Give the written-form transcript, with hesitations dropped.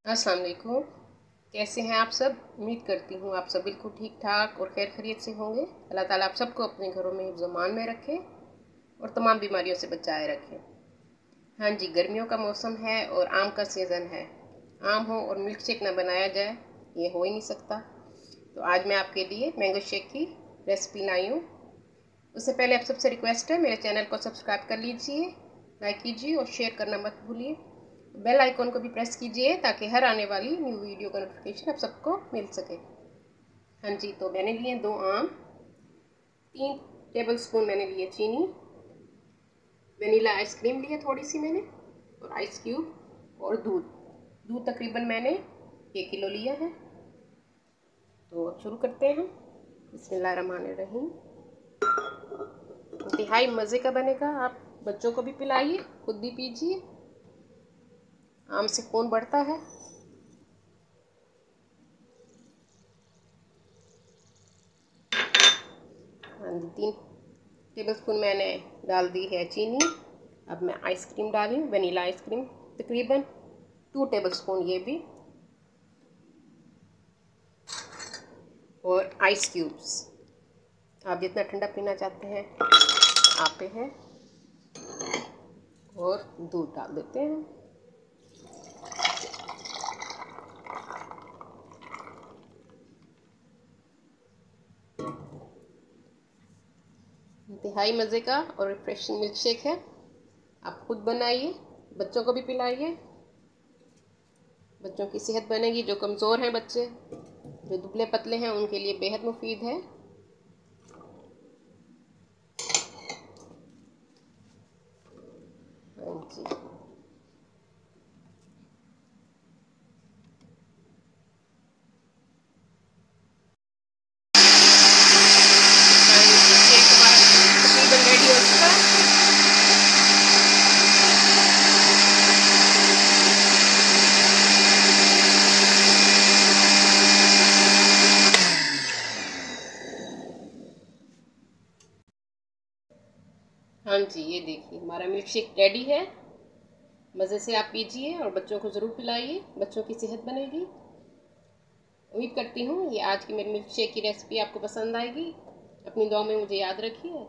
अस्सलाम वालेकुम। कैसे हैं आप सब? उम्मीद करती हूँ आप सब बिल्कुल ठीक ठाक और खैर खैरियत से होंगे। अल्लाह ताला आप सबको अपने घरों में हिफ्ज़-ओ-अमान में रखे और तमाम बीमारियों से बचाए रखे। हाँ जी, गर्मियों का मौसम है और आम का सीज़न है। आम हो और मिल्क शेक ना बनाया जाए, ये हो ही नहीं सकता। तो आज मैं आपके लिए मैंगो शेक की रेसिपी लाई हूँ। उससे पहले आप सबसे रिक्वेस्ट है, मेरे चैनल को सब्सक्राइब कर लीजिए, लाइक कीजिए और शेयर करना मत भूलिए। बेल आइकॉन को भी प्रेस कीजिए ताकि हर आने वाली न्यू वीडियो का नोटिफिकेशन आप सबको मिल सके। हाँ जी, तो मैंने लिए 2 आम, 3 टेबलस्पून मैंने लिए चीनी, वनीला आइसक्रीम लिए थोड़ी सी मैंने, और आइस क्यूब और दूध। दूध तकरीबन मैंने 1 किलो लिया है। तो अब शुरू करते हैं। बिस्मिल्लाहिर्रहमानिर्रहीम। इंतहाई मज़े का बनेगा, आप बच्चों को भी पिलाइए, खुद भी पीजिए। आम से खून बढ़ता है। हाँ जी, 3 टेबलस्पून मैंने डाल दी है चीनी। अब मैं आइसक्रीम डाली, वनीला आइसक्रीम तकरीबन 2 टेबलस्पून ये भी, और आइस क्यूब्स। आप जितना ठंडा पीना चाहते हैं आप पे है, और दूध डाल देते हैं। इंतहाई मज़े का और रिफ्रेशिंग मिल्क शेक है। आप खुद बनाइए, बच्चों को भी पिलाइए। बच्चों की सेहत बनेगी। जो कमज़ोर हैं बच्चे, जो दुबले पतले हैं, उनके लिए बेहद मुफीद है। हाँ जी, शेक हमारा तकरीबन रेडी हो चुका है। हाँ जी, ये देखिए हमारा मिल्क शेक रेडी है। मज़े से आप पीजिए और बच्चों को ज़रूर पिलाइए, बच्चों की सेहत बनेगी। उम्मीद करती हूँ ये आज की मेरी मिल्क शेक की रेसिपी आपको पसंद आएगी। अपनी दुआ में मुझे याद रखिए।